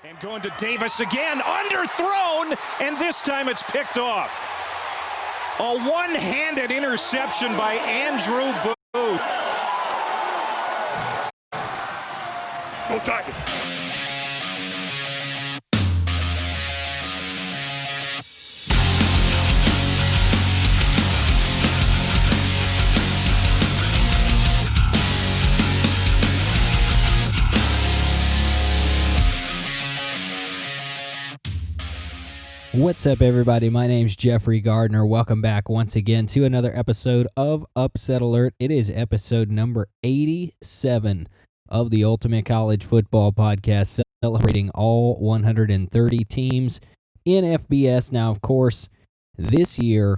And going to Davis again, underthrown, and this time it's picked off. A one-handed interception by Andrew Booth. Go Tigers. What's up, everybody? My name's Jeffrey Gardner. Welcome back once again to another episode of Upset Alert. It is episode number 87 of the Ultimate College Football Podcast, celebrating all 130 teams in FBS. Now, of course, this year,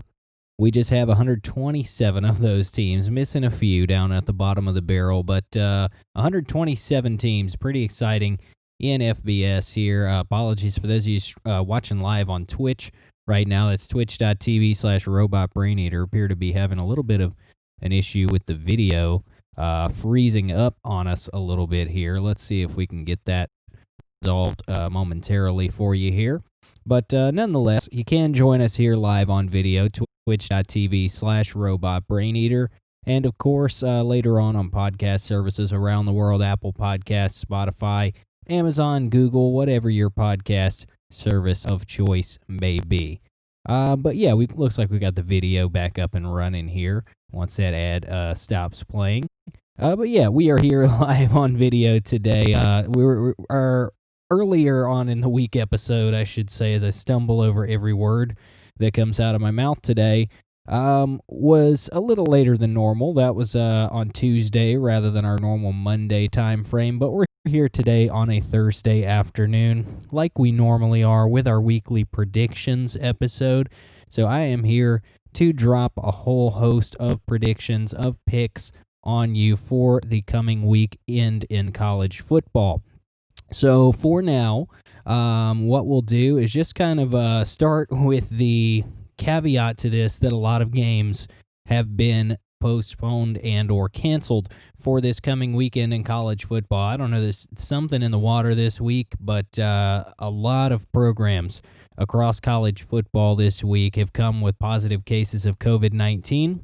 we just have 127 of those teams, missing a few down at the bottom of the barrel, but 127 teams, pretty exciting in FBS here. Apologies for those of you watching live on Twitch right now. That's twitch.tv/robotbraineater. Appear to be having a little bit of an issue with the video freezing up on us a little bit here. Let's see if we can get that resolved momentarily for you here. But nonetheless, you can join us here live on video, twitch.tv/robotbraineater. And of course, later on podcast services around the world, Apple Podcasts, Spotify, Amazon, Google, whatever your podcast service of choice may be. But yeah, looks like we got the video back up and running here once that ad stops playing. But yeah, we are here live on video today. Our earlier on in the week episode, I should say, as I stumble over every word that comes out of my mouth today, was a little later than normal. That was on Tuesday rather than our normal Monday time frame, but we're here today on a Thursday afternoon like we normally are with our weekly predictions episode. So I am here to drop a whole host of predictions, of picks on you for the coming weekend in college football. So for now, what we'll do is just kind of start with the caveat to this that a lot of games have been postponed and or canceled for this coming weekend in college football. I don't know, there's something in the water this week, but a lot of programs across college football this week have come with positive cases of COVID-19.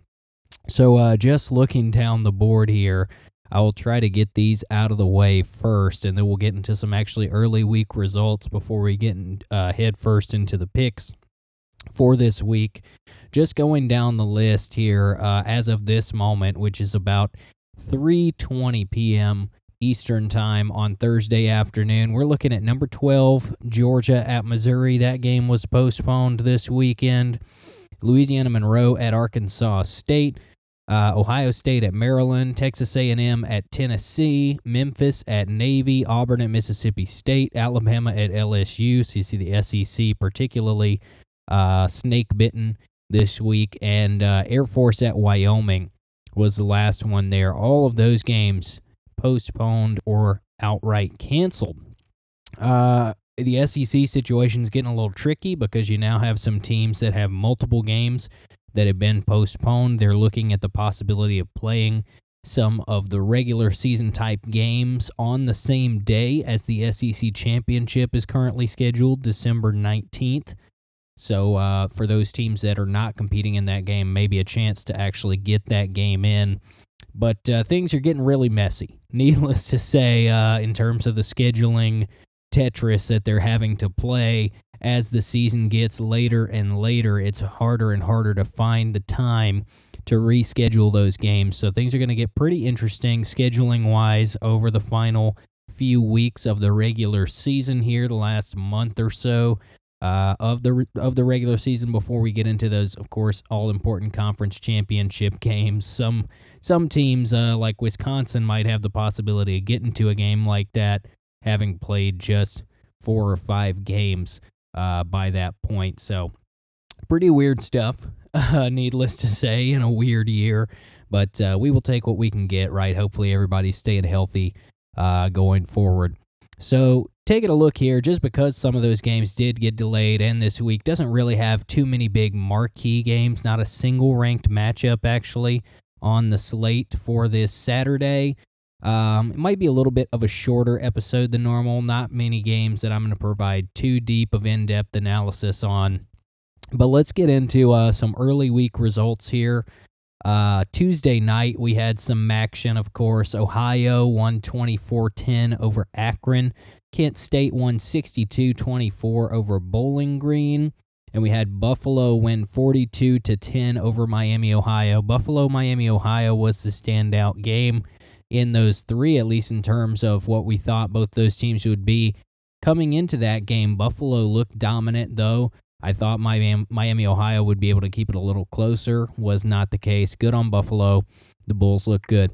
So just looking down the board here, I will try to get these out of the way first, and then we'll get into some actually early week results before we get head first into the picks for this week. Just going down the list here as of this moment, which is about 3:20 p.m. Eastern time on Thursday afternoon. We're looking at number 12, Georgia at Missouri. That game was postponed this weekend. Louisiana Monroe at Arkansas State. Ohio State at Maryland. Texas A&M at Tennessee. Memphis at Navy. Auburn at Mississippi State. Alabama at LSU. So you see the SEC particularly snake-bitten this week, and Air Force at Wyoming was the last one there. All of those games postponed or outright canceled. The SEC situation is getting a little tricky because you now have some teams that have multiple games that have been postponed. They're looking at the possibility of playing some of the regular season type games on the same day as the SEC championship is currently scheduled, December 19th. So for those teams that are not competing in that game, maybe a chance to actually get that game in. But things are getting really messy, needless to say, in terms of the scheduling Tetris that they're having to play. As the season gets later and later, it's harder and harder to find the time to reschedule those games. So things are going to get pretty interesting scheduling-wise over the final few weeks of the regular season here, the last month or so. Of the regular season before we get into those, of course, all-important conference championship games. Some teams, like Wisconsin, might have the possibility of getting to a game like that, having played just 4 or 5 games by that point. So pretty weird stuff, needless to say, in a weird year. But we will take what we can get, right? Hopefully everybody's staying healthy going forward. So taking a look here, just because some of those games did get delayed and this week doesn't really have too many big marquee games, not a single ranked matchup actually on the slate for this Saturday. It might be a little bit of a shorter episode than normal. Not many games that I'm going to provide too deep of in-depth analysis on. But let's get into some early week results here. Tuesday night, we had some action, of course. Ohio won 24-10 over Akron. Kent State won 62-24 over Bowling Green. And we had Buffalo win 42-10 over Miami, Ohio. Buffalo, Miami, Ohio was the standout game in those three, at least in terms of what we thought both those teams would be. Coming into that game, Buffalo looked dominant, though. I thought Miami, Ohio would be able to keep it a little closer. Was not the case. Good on Buffalo. The Bulls look good.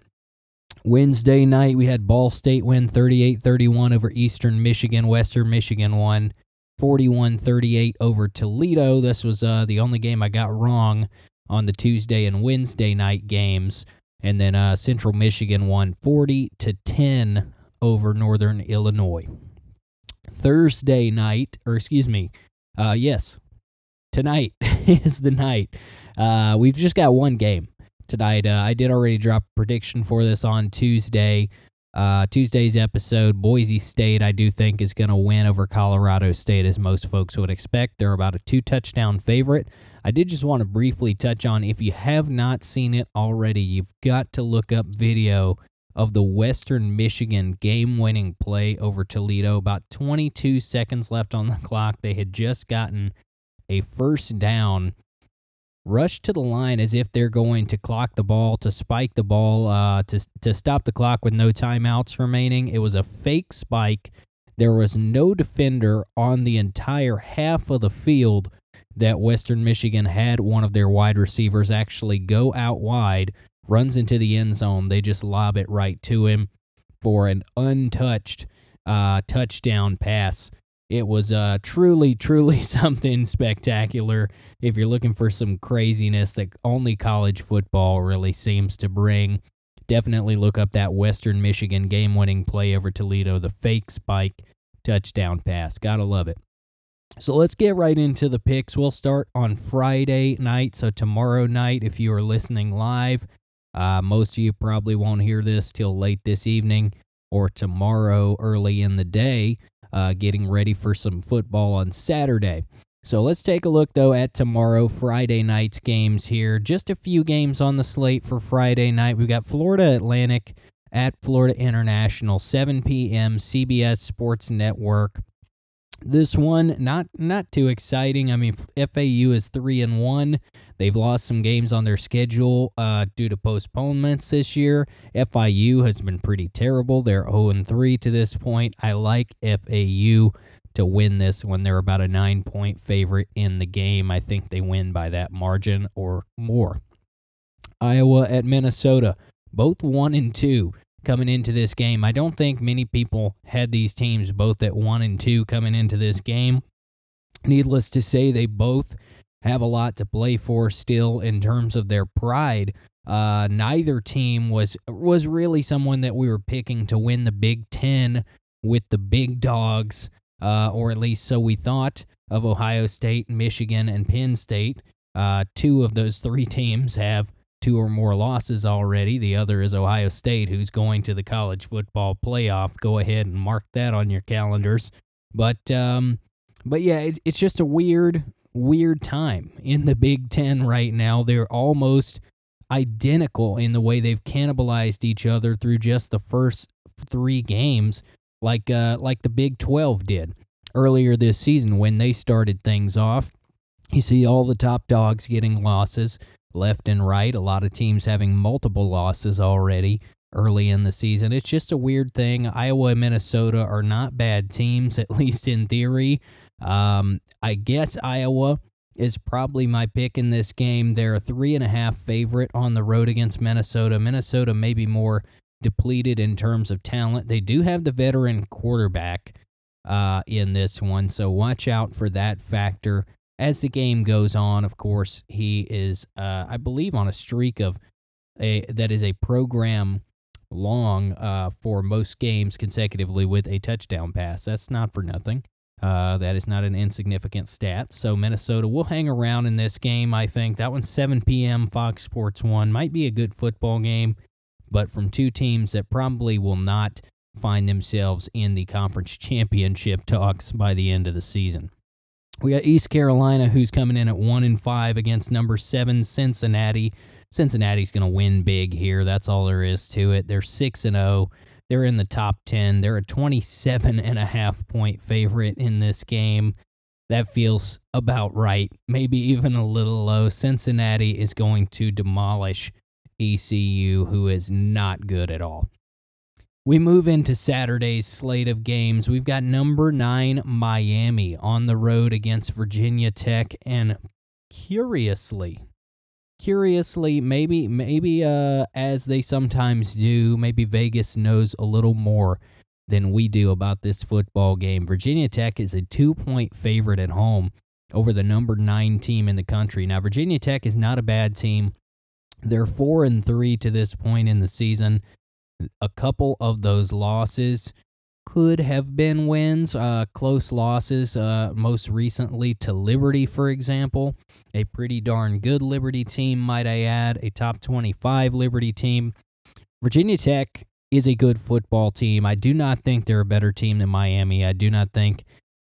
Wednesday night, we had Ball State win 38-31 over Eastern Michigan. Western Michigan won 41-38 over Toledo. This was the only game I got wrong on the Tuesday and Wednesday night games. And then Central Michigan won 40-10 over Northern Illinois. Thursday night, tonight is the night. We've just got one game tonight. I did already drop a prediction for this on Tuesday. Tuesday's episode, Boise State, I do think, is going to win over Colorado State, as most folks would expect. They're about a 2-touchdown favorite. I did just want to briefly touch on, if you have not seen it already, you've got to look up video of the Western Michigan game-winning play over Toledo. About 22 seconds left on the clock. They had just gotten a first down, rushed to the line as if they're going to clock the ball, to spike the ball, to stop the clock with no timeouts remaining. It was a fake spike. There was no defender on the entire half of the field that Western Michigan had. One of their wide receivers actually go out wide, runs into the end zone. They just lob it right to him for an untouched touchdown pass. It was truly, truly something spectacular. If you're looking for some craziness that only college football really seems to bring, definitely look up that Western Michigan game-winning play over Toledo, the fake spike touchdown pass. Gotta love it. So let's get right into the picks. We'll start on Friday night, so tomorrow night if you are listening live. Most of you probably won't hear this till late this evening or tomorrow early in the day, getting ready for some football on Saturday. So let's take a look, though, at tomorrow, Friday night's games here. Just a few games on the slate for Friday night. We've got Florida Atlantic at Florida International, 7 p.m., CBS Sports Network. This one, not too exciting. I mean, FAU is 3-1. They've lost some games on their schedule due to postponements this year. FIU has been pretty terrible. They're 0-3 to this point. I like FAU to win this when they're about a 9-point favorite in the game. I think they win by that margin or more. Iowa at Minnesota, both 1-2. Coming into this game. I don't think many people had these teams both at 1-2 coming into this game. Needless to say, they both have a lot to play for still in terms of their pride. Neither team was really someone that we were picking to win the Big Ten with the big dogs, or at least so we thought of Ohio State, Michigan, and Penn State. Two of those three teams have 2 or more losses already. The other is Ohio State, who's going to the college football playoff. Go ahead and mark that on your calendars. But yeah, it's just a weird time in the Big Ten right now. They're almost identical in the way they've cannibalized each other through just the first 3 games, like the Big 12 did earlier this season when they started things off. You see all the top dogs getting losses left and right. A lot of teams having multiple losses already early in the season. It's just a weird thing. Iowa and Minnesota are not bad teams, at least in theory. I guess Iowa is probably my pick in this game. They're a 3.5 favorite on the road against Minnesota. Minnesota may be more depleted in terms of talent. They do have the veteran quarterback in this one, so watch out for that factor. As the game goes on, of course, he is, I believe, on a streak of that is a program long for most games consecutively with a touchdown pass. That's not for nothing. That is not an insignificant stat. So Minnesota will hang around in this game, I think. That one's 7 p.m., Fox Sports 1. Might be a good football game, but from two teams that probably will not find themselves in the conference championship talks by the end of the season. We got East Carolina, who's coming in at 1-5 against number 7 Cincinnati. Cincinnati's going to win big here. That's all there is to it. They're 6-0. They're in the top 10. They're a 27.5-point favorite in this game. That feels about right, maybe even a little low. Cincinnati is going to demolish ECU, who is not good at all. We move into Saturday's slate of games. We've got number 9 Miami on the road against Virginia Tech, and curiously, maybe as they sometimes do, maybe Vegas knows a little more than we do about this football game. Virginia Tech is a 2-point favorite at home over the number 9 team in the country. Now, Virginia Tech is not a bad team. They're 4-3 to this point in the season. A couple of those losses could have been wins, close losses, most recently to Liberty, for example. A pretty darn good Liberty team, might I add, a top 25 Liberty team. Virginia Tech is a good football team. I do not think they're a better team than Miami. I do not think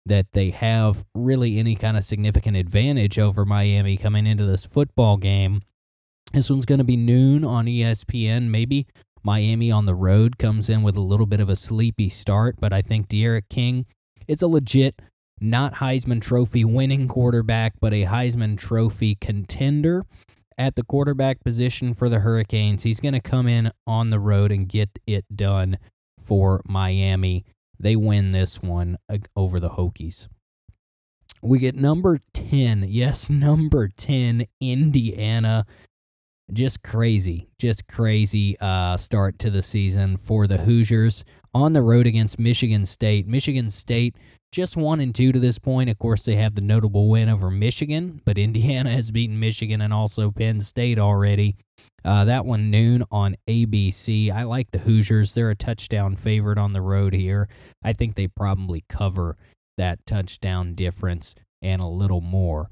that they have really any kind of significant advantage over Miami coming into this football game. This one's going to be noon on ESPN. Maybe Miami on the road comes in with a little bit of a sleepy start, but I think De'Aaron King is a legit, not Heisman Trophy winning quarterback, but a Heisman Trophy contender at the quarterback position for the Hurricanes. He's going to come in on the road and get it done for Miami. They win this one over the Hokies. We get number 10. Yes, number 10, Indiana. Just crazy start to the season for the Hoosiers on the road against Michigan State. Michigan State just 1-2 to this point. Of course, they have the notable win over Michigan, but Indiana has beaten Michigan and also Penn State already. That one noon on ABC. I like the Hoosiers. They're a touchdown favorite on the road here. I think they probably cover that touchdown difference and a little more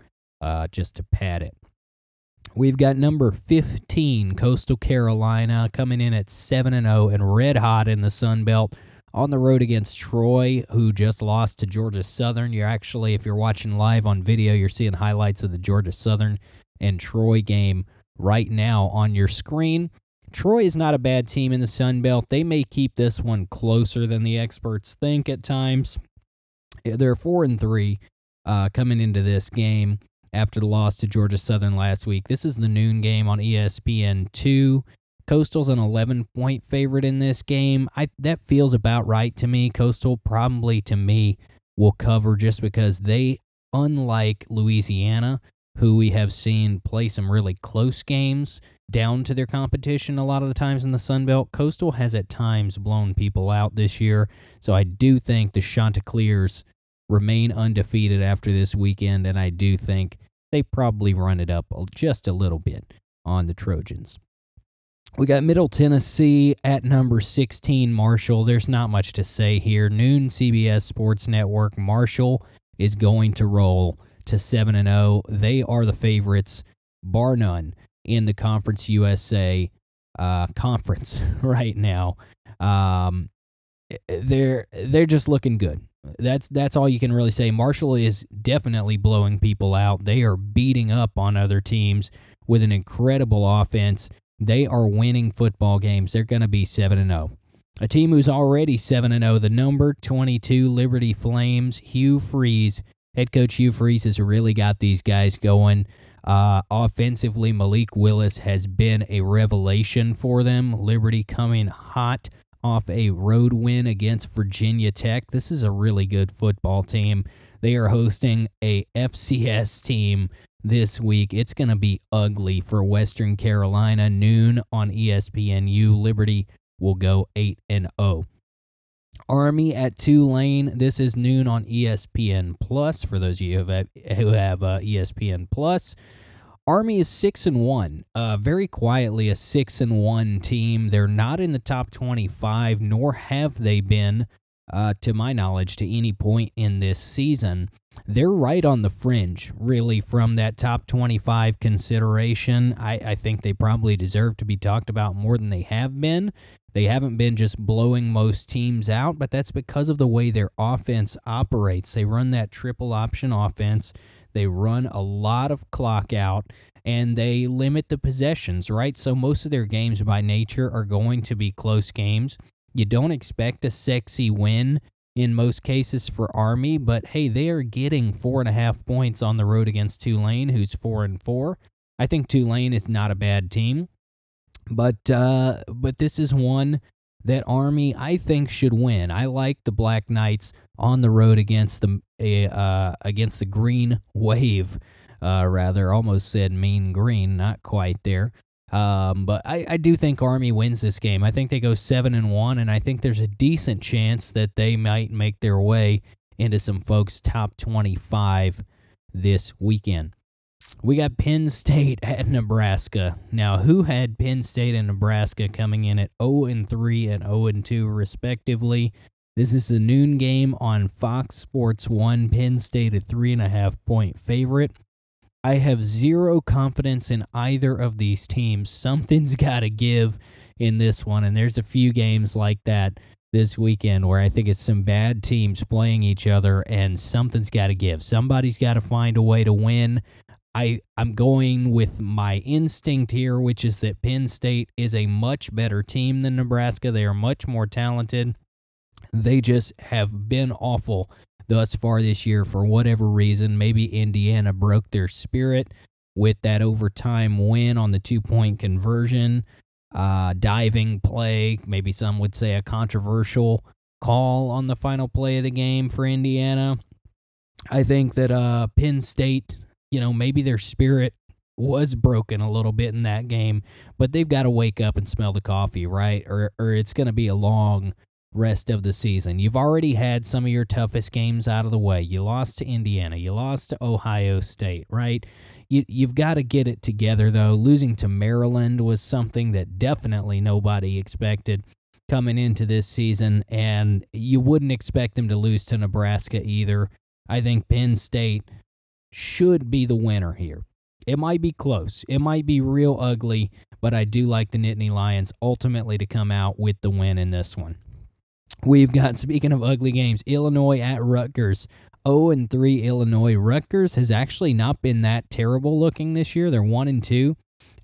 just to pad it. We've got number 15, Coastal Carolina, coming in at 7-0 and red hot in the Sun Belt on the road against Troy, who just lost to Georgia Southern. If you're watching live on video, you're seeing highlights of the Georgia Southern and Troy game right now on your screen. Troy is not a bad team in the Sun Belt. They may keep this one closer than the experts think at times. They're 4-3 coming into this game after the loss to Georgia Southern last week. This is the noon game on ESPN2. Coastal's an 11-point favorite in this game. That feels about right to me. Coastal probably, to me, will cover just because they, unlike Louisiana, who we have seen play some really close games down to their competition a lot of the times in the Sun Belt, Coastal has at times blown people out this year. So I do think the Chanticleers remain undefeated after this weekend, and I do think they probably run it up just a little bit on the Trojans. We got Middle Tennessee at number 16, Marshall. There's not much to say here. Noon CBS Sports Network. Marshall is going to roll to 7-0. They are the favorites, bar none, in the Conference USA conference right now. They're just looking good. That's all you can really say. Marshall is definitely blowing people out. They are beating up on other teams with an incredible offense. They are winning football games. They're going to be 7-0. A team who's already 7-0, the number 22 Liberty Flames, Hugh Freeze. Head coach Hugh Freeze has really got these guys going. Offensively, Malik Willis has been a revelation for them. Liberty coming hot off a road win against Virginia Tech. This is a really good football team. They are hosting a FCS team this week. It's going to be ugly for Western Carolina. Noon on ESPNU. Liberty will go 8-0. Army at Tulane. This is noon on ESPN Plus. For those of you who have ESPN Plus, Army is 6-1. Very quietly a 6-1 team. They're not in the top 25, nor have they been, to my knowledge, to any point in this season. they're right on the fringe, really, from that top 25 consideration. I think they probably deserve to be talked about more than they have been. They haven't been just blowing most teams out, but that's because of the way their offense operates. They run that triple option offense. They run a lot of clock out, and they limit the possessions, right? So most of their games by nature are going to be close games. You don't expect a sexy win in most cases for Army, but hey, they are getting 4.5 points on the road against Tulane, who's 4-4. I think Tulane is not a bad team, but this is one that Army, I think, should win. I like the Black Knights on the road against the Green Wave. Rather, almost said Mean Green, not quite there. But I do think Army wins this game. I think they go 7-1, and I think there's a decent chance that they might make their way into some folks' top 25 this weekend. We got Penn State at Nebraska. Now, who had Penn State and Nebraska coming in at 0-3 and 0-2 respectively? This is a noon game on Fox Sports 1. Penn State a 3.5-point favorite. I have zero confidence in either of these teams. Something's got to give in this one, and there's a few games like that this weekend where I think it's some bad teams playing each other, and something's got to give. Somebody's got to find a way to win. I'm going with my instinct here, which is that Penn State is a much better team than Nebraska. They are much more talented. They just have been awful thus far this year for whatever reason. Maybe Indiana broke their spirit with that overtime win on the 2-point conversion, diving play, maybe some would say a controversial call on the final play of the game for Indiana. I think that Penn State, maybe their spirit was broken a little bit in that game, but they've got to wake up and smell the coffee, right? Or it's going to be a long rest of the season. You've already had some of your toughest games out of the way. You lost to Indiana. You lost to Ohio State, right? You've got to get it together, though. Losing to Maryland was something that definitely nobody expected coming into this season, and you wouldn't expect them to lose to Nebraska either. I think Penn State should be the winner here. It might be close. It might be real ugly, but I do like the Nittany Lions ultimately to come out with the win in this one. We've got, speaking of ugly games, Illinois at Rutgers. 0-3 Illinois. Rutgers has actually not been that terrible looking this year. They're 1-2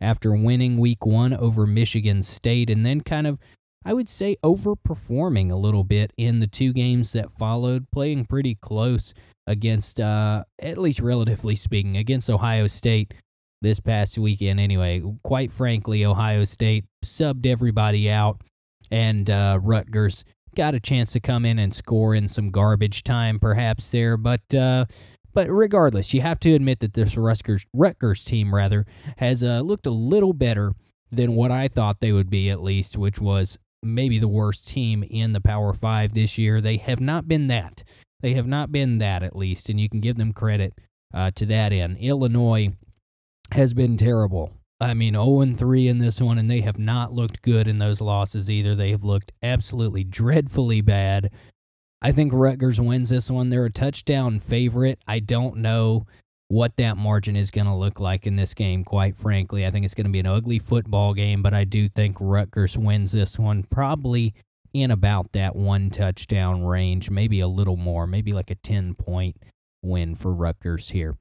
after winning week 1 over Michigan State, and then kind of, I would say, overperforming a little bit in the 2 games that followed, playing pretty close against, at least relatively speaking, against Ohio State this past weekend. Anyway, quite frankly, Ohio State subbed everybody out, and Rutgers got a chance to come in and score in some garbage time perhaps there, but regardless, you have to admit that this Rutgers team has looked a little better than what I thought they would be, at least, which was maybe the worst team in the Power 5 this year. They have not been that. They have not been that, at least, and you can give them credit to that end. Illinois has been terrible. I mean, 0-3 in this one, and they have not looked good in those losses either. They have looked absolutely dreadfully bad. I think Rutgers wins this one. They're a touchdown favorite. I don't know what that margin is going to look like in this game, quite frankly. I think it's going to be an ugly football game, but I do think Rutgers wins this one probably in about that 1 touchdown range, maybe a little more, maybe like a 10-point win for Rutgers here.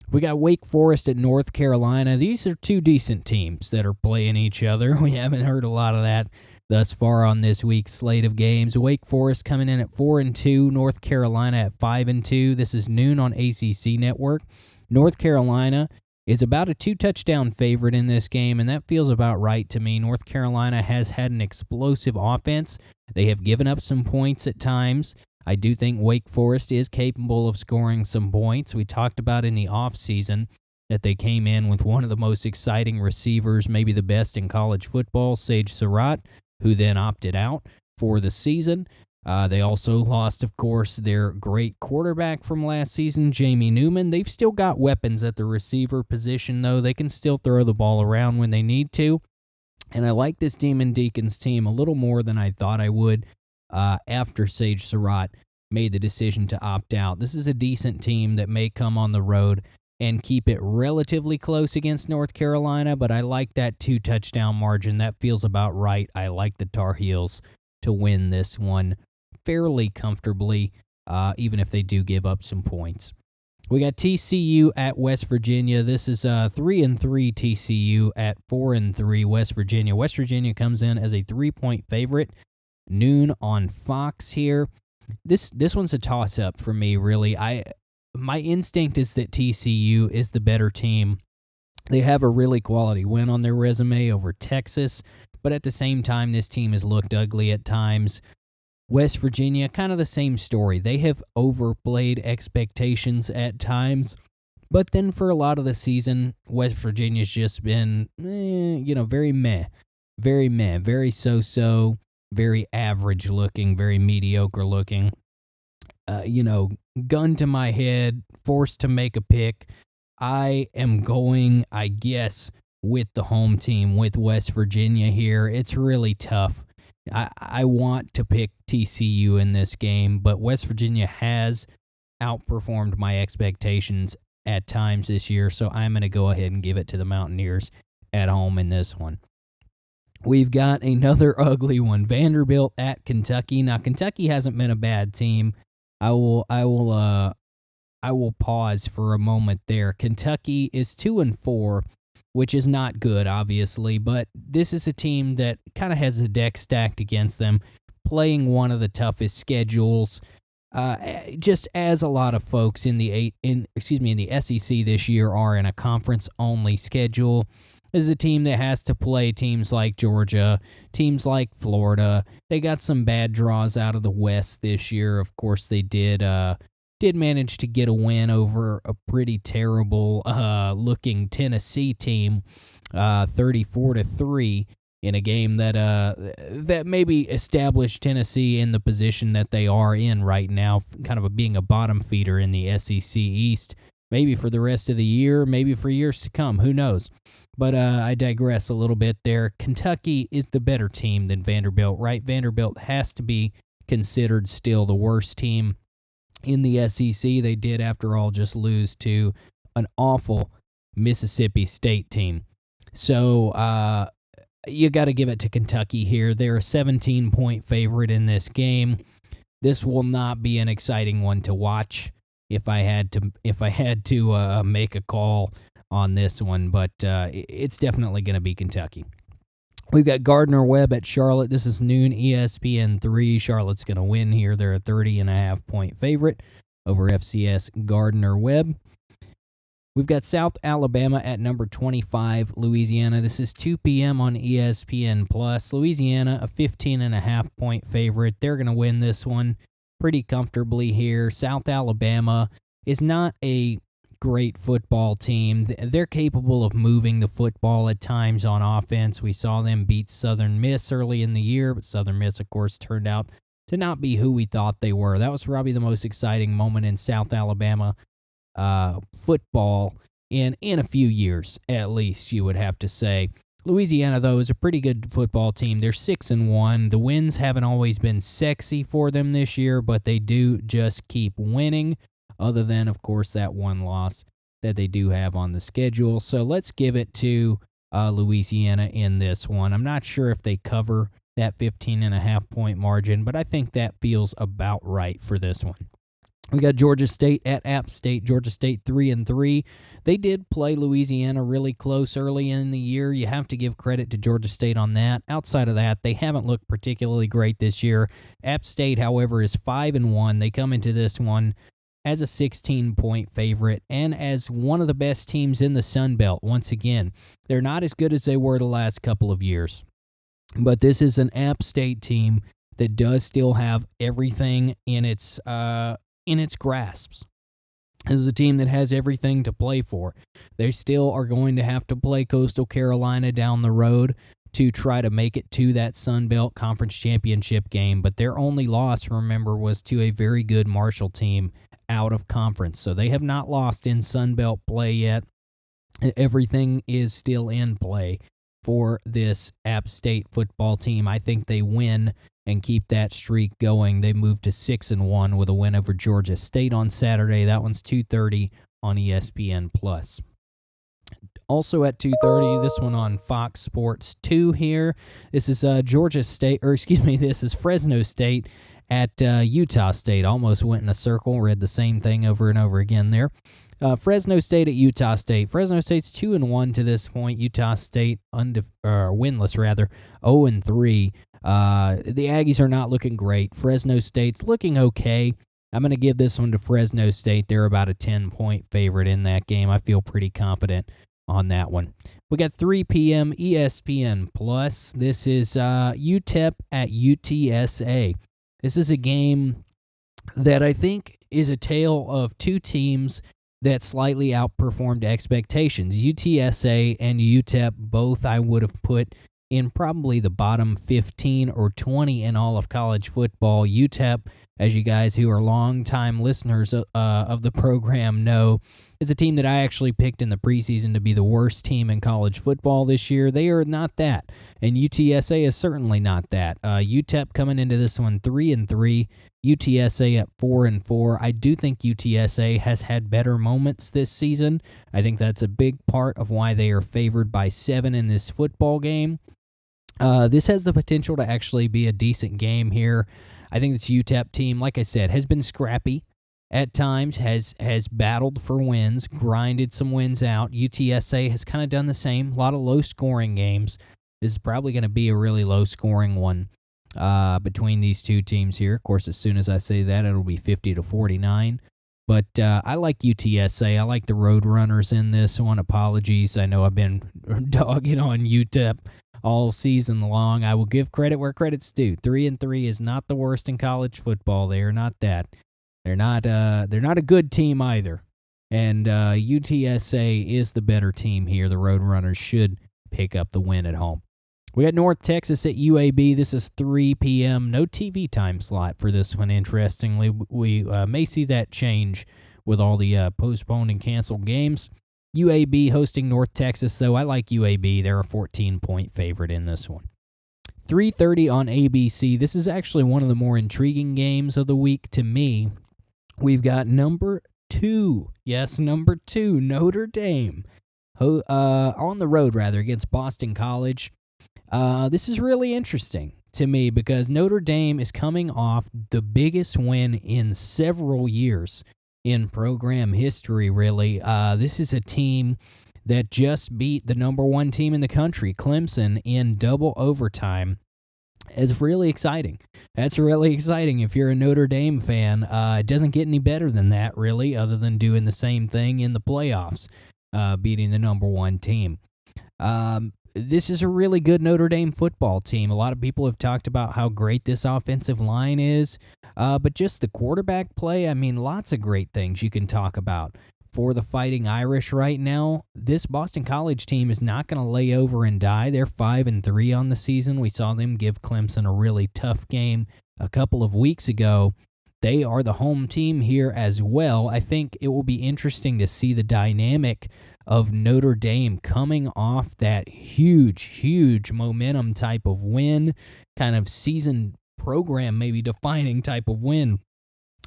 We got Wake Forest at North Carolina. These are 2 decent teams that are playing each other. We haven't heard a lot of that thus far on this week's slate of games. Wake Forest coming in at 4-2, North Carolina at 5-2. This is noon on ACC Network. North Carolina is about a 2-touchdown favorite in this game, and that feels about right to me. North Carolina has had an explosive offense. They have given up some points at times. I do think Wake Forest is capable of scoring some points. We talked about in the offseason that they came in with one of the most exciting receivers, maybe the best in college football, Sage Surratt, who then opted out for the season. They also lost, of course, their great quarterback from last season, Jamie Newman. They've still got weapons at the receiver position, though. They can still throw the ball around when they need to. And I like this Demon Deacons team a little more than I thought I would after Sage Surratt made the decision to opt out. This is a decent team that may come on the road and keep it relatively close against North Carolina, but I like that 2-touchdown margin. That feels about right. I like the Tar Heels to win this one fairly comfortably, even if they do give up some points. We got TCU at West Virginia. This is 3-3 TCU at 4-3 West Virginia. West Virginia comes in as a 3-point favorite. Noon on Fox here. This one's a toss-up for me, really. My instinct is that TCU is the better team. They have a really quality win on their resume over Texas, but at the same time, this team has looked ugly at times. West Virginia, kind of the same story. They have overplayed expectations at times, but then for a lot of the season, West Virginia's just been, very meh. Very so-so, very average looking, very mediocre looking. Gun to my head, forced to make a pick. I am going, I guess, with the home team, with West Virginia here. It's really tough. I want to pick TCU in this game, but West Virginia has outperformed my expectations at times this year, so I'm going to go ahead and give it to the Mountaineers at home in this one. We've got another ugly one, Vanderbilt at Kentucky. Now, Kentucky hasn't been a bad team. I will pause for a moment there. Kentucky is 2-4. Which is not good, obviously, but this is a team that kind of has the deck stacked against them, playing one of the toughest schedules. Just as a lot of folks in the SEC this year are in a conference-only schedule. This is a team that has to play teams like Georgia, teams like Florida. They got some bad draws out of the West this year. Of course, they did manage to get a win over a pretty terrible looking Tennessee team, 34-3 in a game that maybe established Tennessee in the position that they are in right now, kind of being a bottom feeder in the SEC East, maybe for the rest of the year, maybe for years to come, who knows. But I digress a little bit there. Kentucky is the better team than Vanderbilt, right? Vanderbilt has to be considered still the worst team in the SEC. They did, after all, just lose to an awful Mississippi State team. So you got to give it to Kentucky here. They're a 17-point favorite in this game. This will not be an exciting one to watch if I had to make a call on this one, but it's definitely going to be Kentucky. We've got Gardner Webb at Charlotte. This is noon, ESPN3. Charlotte's going to win here. They're a 30.5-point favorite over FCS Gardner Webb. We've got South Alabama at number 25, Louisiana. This is 2 p.m. on ESPN+. Louisiana, a 15.5-point favorite. They're going to win this one pretty comfortably here. South Alabama is not a great football team. They're capable of moving the football at times on offense. We saw them beat Southern Miss early in the year, but Southern Miss, of course, turned out to not be who we thought they were. That was probably the most exciting moment in South Alabama football in a few years, at least, you would have to say. Louisiana, though, is a pretty good football team. They're 6-1. The wins haven't always been sexy for them this year, but they do just keep winning, other than, of course, that one loss that they do have on the schedule. So let's give it to Louisiana in this one. I'm not sure if they cover that 15.5-point margin, but I think that feels about right for this one. We got Georgia State at App State. Georgia State 3-3. They did play Louisiana really close early in the year. You have to give credit to Georgia State on that. Outside of that, they haven't looked particularly great this year. App State, however, is 5-1. They come into this one as a 16-point favorite and as one of the best teams in the Sun Belt. Once again, they're not as good as they were the last couple of years, but this is an App State team that does still have everything in its grasps. This is a team that has everything to play for. They still are going to have to play Coastal Carolina down the road to try to make it to that Sun Belt Conference Championship game, but their only loss, remember, was to a very good Marshall team out of conference. So they have not lost in Sun Belt play yet. Everything is still in play for this App State football team. I think they win and keep that streak going. They moved to 6-1 with a win over Georgia State on Saturday. That one's 2:30 on ESPN+. Also at 2:30, this one on Fox Sports 2 here. This is this is Fresno State at Utah State. Almost went in a circle, read the same thing over and over again there. Fresno State at Utah State. Fresno State's 2-1 to this point. Utah State winless rather, 0-3. The Aggies are not looking great. Fresno State's looking okay. I'm going to give this one to Fresno State. They're about a 10-point favorite in that game. I feel pretty confident on that one. We got 3 p.m. ESPN Plus. This is UTEP at UTSA. This is a game that I think is a tale of two teams that slightly outperformed expectations. UTSA and UTEP, both I would have put in probably the bottom 15 or 20 in all of college football. UTEP, as you guys who are longtime listeners of the program know, is a team that I actually picked in the preseason to be the worst team in college football this year. They are not that, and UTSA is certainly not that. UTEP coming into this one 3-3, UTSA at 4-4. I do think UTSA has had better moments this season. I think that's a big part of why they are favored by 7 in this football game. This has the potential to actually be a decent game here. I think this UTEP team, like I said, has been scrappy at times, has battled for wins, grinded some wins out. UTSA has kind of done the same. A lot of low-scoring games. This is probably going to be a really low-scoring one between these two teams here. Of course, as soon as I say that, it'll be 50-49. But I like UTSA. I like the Roadrunners in this one. Apologies. I know I've been dogging on UTEP all season long. I will give credit where credit's due. 3-3 is not the worst in college football. They are not that. They're not a good team either. And UTSA is the better team here. The Roadrunners should pick up the win at home. We got North Texas at UAB. This is 3 p.m. No TV time slot for this one, interestingly. We may see that change with all the postponed and canceled games. UAB hosting North Texas, though. I like UAB. They're a 14-point favorite in this one. 3:30 on ABC. This is actually one of the more intriguing games of the week to me. We've got number 2. Yes, number 2, Notre Dame. On the road, rather, against Boston College. This is really interesting to me because Notre Dame is coming off the biggest win in several years in program history, really. This is a team that just beat the number 1 team in the country, Clemson, in double overtime. It's really exciting. That's really exciting if you're a Notre Dame fan. It doesn't get any better than that, really, other than doing the same thing in the playoffs, beating the number 1 team. This is a really good Notre Dame football team. A lot of people have talked about how great this offensive line is, but just the quarterback play, I mean, lots of great things you can talk about. For the Fighting Irish right now, this Boston College team is not going to lay over and die. They're 5-3 on the season. We saw them give Clemson a really tough game a couple of weeks ago. They are the home team here as well. I think it will be interesting to see the dynamic of Notre Dame coming off that huge momentum type of win, kind of season program maybe defining type of win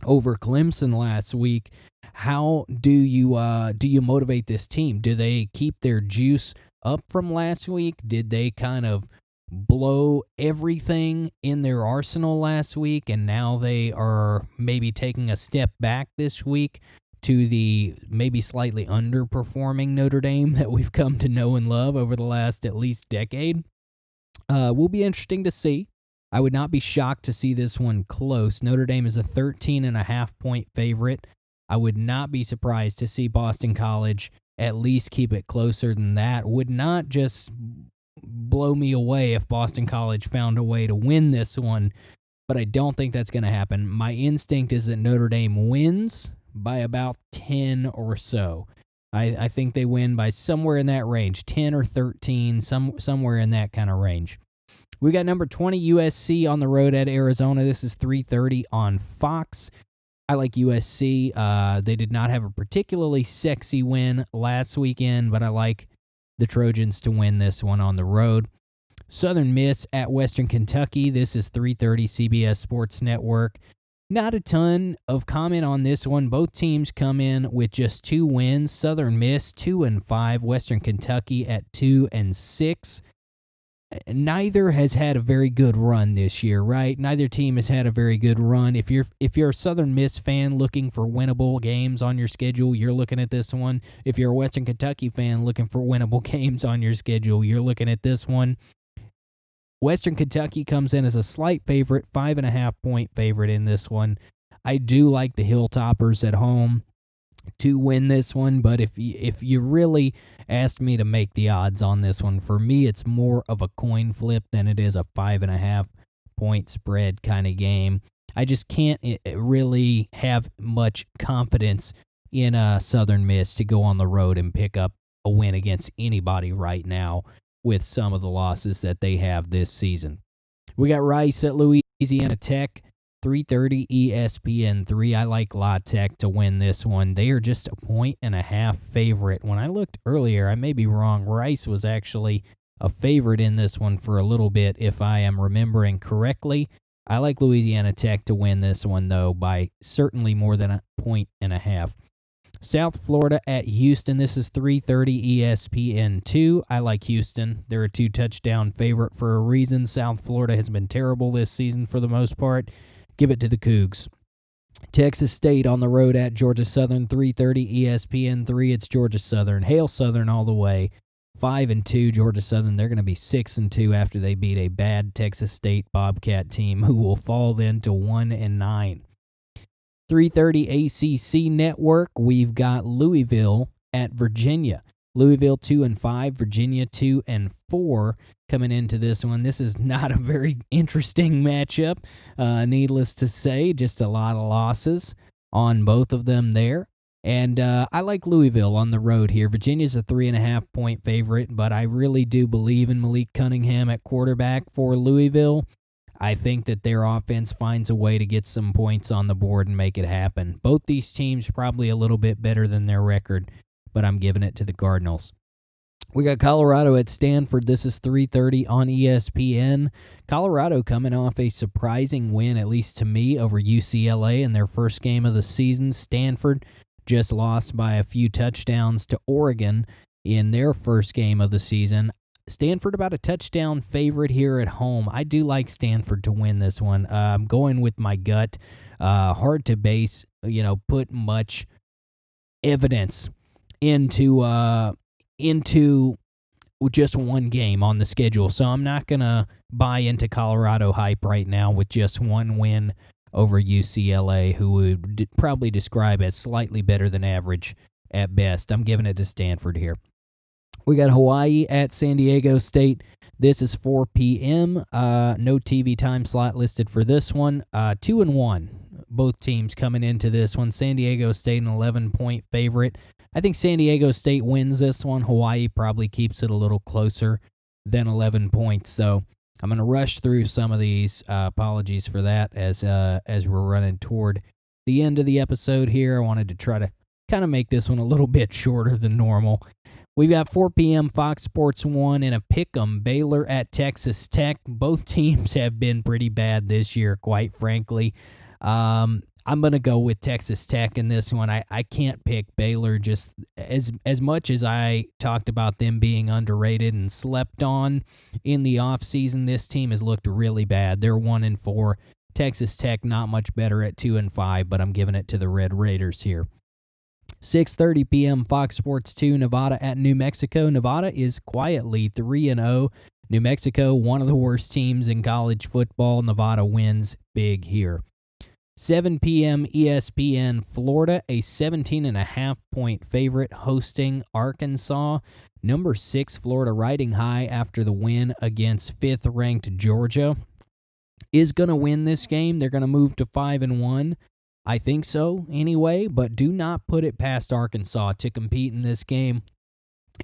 over Clemson last week. How do you motivate this team? Do they keep their juice up from last week? Did they kind of blow everything in their arsenal last week, and now they are maybe taking a step back this week to the maybe slightly underperforming Notre Dame that we've come to know and love over the last at least decade? Will be interesting to see. I would not be shocked to see this one close. Notre Dame is a 13.5-point favorite. I would not be surprised to see Boston College at least keep it closer than that. Would not just blow me away if Boston College found a way to win this one, but I don't think that's going to happen. My instinct is that Notre Dame wins by about 10 or so. I think they win by somewhere in that range, 10 or 13, somewhere in that kind of range. We got number 20 USC on the road at Arizona. This is 3:30 on Fox. I like USC. They did not have a particularly sexy win last weekend, but I like the Trojans to win this one on the road. Southern Miss at Western Kentucky. This is 3:30 CBS Sports Network. Not a ton of comment on this one. Both teams come in with just 2 wins. Southern Miss 2-5, Western Kentucky at 2-6. Neither has had a very good run this year, right? Neither team has had a very good run. If you're a Southern Miss fan looking for winnable games on your schedule, you're looking at this one. If you're a Western Kentucky fan looking for winnable games on your schedule, you're looking at this one. Western Kentucky comes in as a slight favorite, 5.5-point favorite in this one. I do like the Hilltoppers at home to win this one, but if you really asked me to make the odds on this one, for me it's more of a coin flip than it is a 5.5-point spread kind of game. I just can't really have much confidence in Southern Miss to go on the road and pick up a win against anybody right now with some of the losses that they have this season. We got Rice at Louisiana Tech. 3:30 ESPN3. I like La Tech to win this one. They are just a 1.5 favorite. When I looked earlier, I may be wrong. Rice was actually a favorite in this one for a little bit, if I am remembering correctly. I like Louisiana Tech to win this one, though, by certainly more than a 1.5. South Florida at Houston. This is 3:30 ESPN2. I like Houston. They're a 2-touchdown favorite for a reason. South Florida has been terrible this season for the most part. Give it to the Cougs. Texas State on the road at Georgia Southern, 3:30 ESPN3. It's Georgia Southern. Hail Southern all the way. 5-2 Georgia Southern. They're going to be 6-2 after they beat a bad Texas State Bobcat team who will fall then to 1-9. 3:30 ACC Network. We've got Louisville at Virginia. Louisville 2-5, Virginia 2-4 coming into this one. This is not a very interesting matchup, needless to say. Just a lot of losses on both of them there. And I like Louisville on the road here. Virginia's a 3.5-point favorite, but I really do believe in Malik Cunningham at quarterback for Louisville. I think that their offense finds a way to get some points on the board and make it happen. Both these teams probably a little bit better than their record, but I'm giving it to the Cardinals. We got Colorado at Stanford. This is 3:30 on ESPN. Colorado coming off a surprising win, at least to me, over UCLA in their first game of the season. Stanford just lost by a few touchdowns to Oregon in their first game of the season. Stanford about a touchdown favorite here at home. I do like Stanford to win this one. I'm going with my gut. Hard to put much evidence into just one game on the schedule. So I'm not going to buy into Colorado hype right now with just one win over UCLA, who would probably describe as slightly better than average at best. I'm giving it to Stanford here. We got Hawaii at San Diego State. This is 4 p.m. No TV time slot listed for this one. 2-1. Both teams coming into this one. San Diego State an 11-point favorite. I think San Diego State wins this one. Hawaii probably keeps it a little closer than 11 points. So I'm going to rush through some of these. Apologies for that as we're running toward the end of the episode here. I wanted to try to kind of make this one a little bit shorter than normal. We've got 4 p.m. Fox Sports 1 and a pick'em. Baylor at Texas Tech. Both teams have been pretty bad this year, quite frankly. I'm going to go with Texas Tech in this one. I can't pick Baylor, just as much as I talked about them being underrated and slept on in the offseason. This team has looked really bad. They're 1-4. Texas Tech not much better at 2-5, but I'm giving it to the Red Raiders here. 6:30 p.m. Fox Sports 2, Nevada at New Mexico. Nevada is quietly 3-0. New Mexico, one of the worst teams in college football. Nevada wins big here. 7 p.m. ESPN Florida, a 17.5-point favorite hosting Arkansas. Number 6 Florida riding high after the win against 5th-ranked Georgia. Is going to win this game. They're going to move to 5-1. I think so anyway, but do not put it past Arkansas to compete in this game.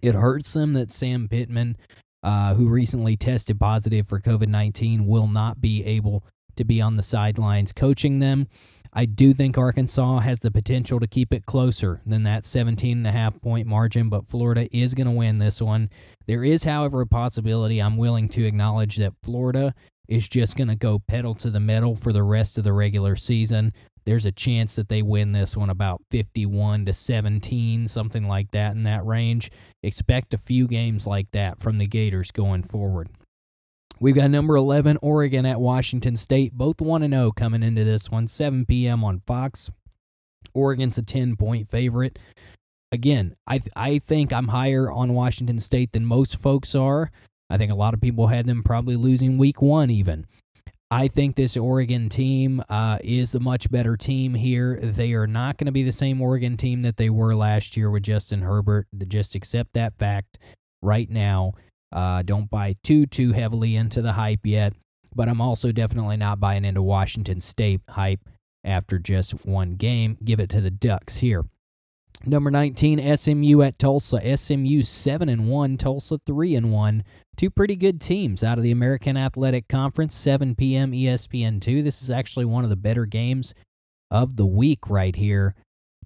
It hurts them that Sam Pittman, who recently tested positive for COVID-19, will not be able to be on the sidelines coaching them. I do think Arkansas has the potential to keep it closer than that 17.5-point margin, but Florida is going to win this one. There is, however, a possibility I'm willing to acknowledge that Florida is just going to go pedal to the metal for the rest of the regular season. There's a chance that they win this one about 51-17, something like that in that range. Expect a few games like that from the Gators going forward. We've got number 11, Oregon at Washington State, both 1-0 coming into this one, 7 p.m. on Fox. Oregon's a 10-point favorite. Again, I think I'm higher on Washington State than most folks are. I think a lot of people had them probably losing week 1 even. I think this Oregon team is the much better team here. They are not going to be the same Oregon team that they were last year with Justin Herbert. Just accept that fact right now. Don't buy too heavily into the hype yet, but I'm also definitely not buying into Washington State hype after just one game. Give it to the Ducks here. Number 19, SMU at Tulsa. SMU 7-1, Tulsa 3-1. Two pretty good teams out of the American Athletic Conference, 7 p.m. ESPN2. This is actually one of the better games of the week right here.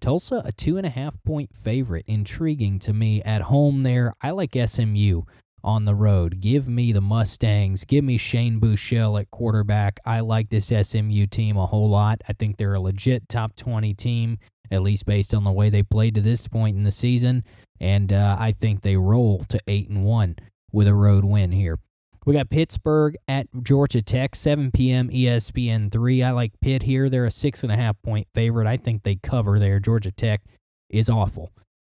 Tulsa, a 2.5-point favorite. Intriguing to me. At home there, I like SMU on the road. Give me the Mustangs. Give me Shane Buechele at quarterback. I like this SMU team a whole lot. I think they're a legit top 20 team, at least based on the way they played to this point in the season. And I think they roll to 8-1 with a road win here. We got Pittsburgh at Georgia Tech, 7 p.m. ESPN3. I like Pitt here. They're a 6.5-point favorite. I think they cover there. Georgia Tech is awful.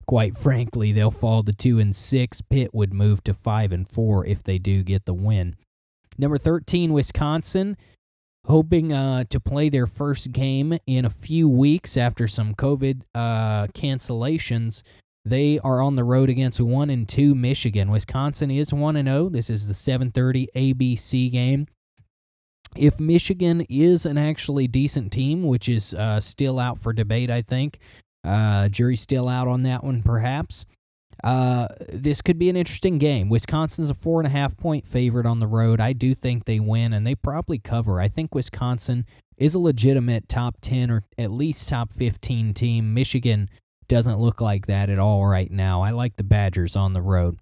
Quite frankly, they'll fall to 2-6. Pitt would move to 5-4 if they do get the win. Number 13, Wisconsin, hoping to play their first game in a few weeks after some COVID cancellations. They are on the road against 1-2 Michigan. Wisconsin is 1-0. This is the 7:30 ABC game. If Michigan is an actually decent team, which is still out for debate, I think, jury's still out on that one, perhaps. This could be an interesting game. Wisconsin's a 4.5-point favorite on the road. I do think they win, and they probably cover. I think Wisconsin is a legitimate top 10 or at least top 15 team. Michigan doesn't look like that at all right now. I like the Badgers on the road.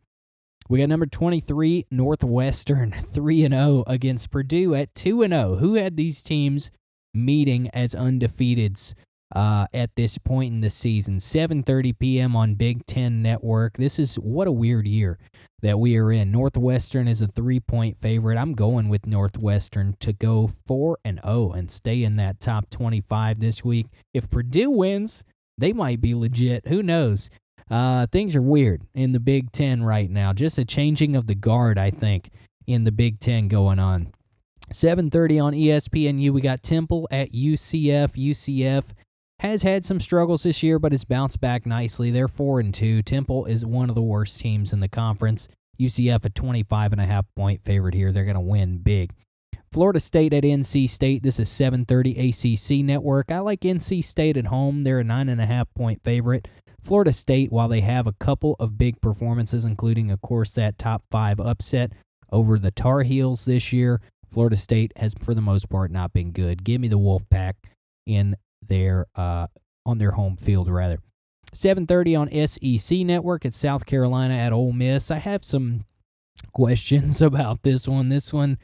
We got number 23, Northwestern, 3-0 against Purdue at 2-0. Who had these teams meeting as undefeateds at this point in the season? 7:30 p.m. on Big Ten Network. This is what a weird year that we are in. Northwestern is a 3-point favorite. I'm going with Northwestern to go 4-0 and stay in that top 25 this week. If Purdue wins, they might be legit. Who knows? Things are weird in the Big Ten right now. Just a changing of the guard, I think, in the Big Ten going on. 7:30 on ESPNU. We got Temple at UCF. UCF has had some struggles this year, but has bounced back nicely. They're 4-2. Temple is one of the worst teams in the conference. UCF a 25.5-point favorite here. They're going to win big. Florida State at NC State. This is 7:30 ACC Network. I like NC State at home. They're a 9.5-point favorite. Florida State, while they have a couple of big performances, including, of course, that top 5 upset over the Tar Heels this year, Florida State has, for the most part, not been good. Give me the Wolfpack in their on their home field, rather. 7:30 on SEC Network at South Carolina at Ole Miss. I have some questions about this one. This one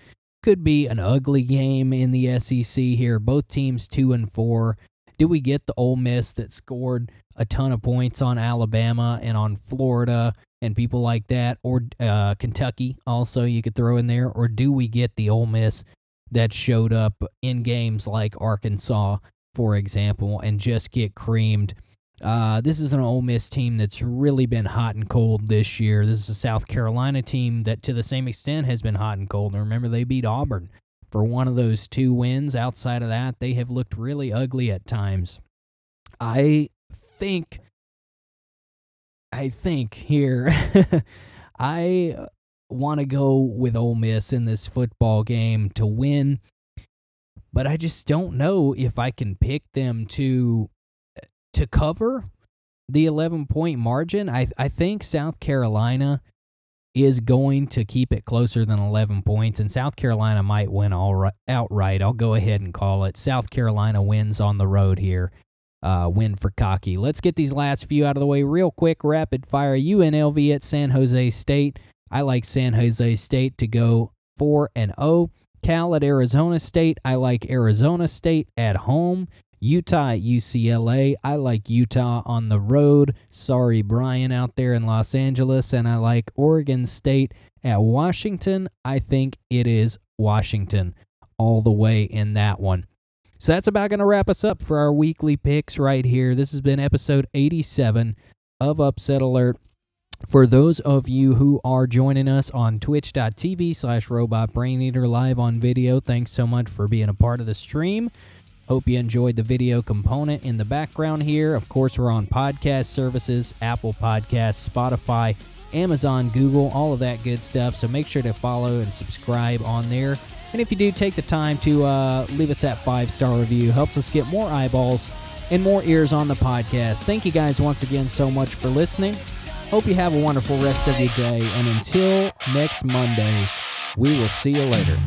could be an ugly game in the SEC here. Both teams 2-4. Do we get the Ole Miss that scored a ton of points on Alabama and on Florida and people like that? Or Kentucky also you could throw in there. Or do we get the Ole Miss that showed up in games like Arkansas, for example, and just get creamed? This is an Ole Miss team that's really been hot and cold this year. This is a South Carolina team that to the same extent has been hot and cold. And remember, they beat Auburn for one of those 2 wins. Outside of that, they have looked really ugly at times. I think here, I want to go with Ole Miss in this football game to win, but I just don't know if I can pick them to cover the 11-point margin. I think South Carolina is going to keep it closer than 11 points, and South Carolina might win outright. I'll go ahead and call it. South Carolina wins on the road here. Win for Cocky. Let's get these last few out of the way real quick. Rapid fire. UNLV at San Jose State. I like San Jose State to go 4-0. Cal at Arizona State. I like Arizona State at home. Utah at UCLA. I like Utah on the road. Sorry, Brian out there in Los Angeles. And I like Oregon State at Washington. I think it is Washington all the way in that one. So that's about going to wrap us up for our weekly picks right here. This has been episode 87 of Upset Alert. For those of you who are joining us on twitch.tv/robotbraineater live on video, thanks so much for being a part of the stream. Hope you enjoyed the video component in the background here. Of course, we're on podcast services, Apple Podcasts, Spotify, Amazon, Google, all of that good stuff. So make sure to follow and subscribe on there. And if you do take the time to leave us that 5-star review, helps us get more eyeballs and more ears on the podcast. Thank you guys once again so much for listening. Hope you have a wonderful rest of your day. And until next Monday, we will see you later.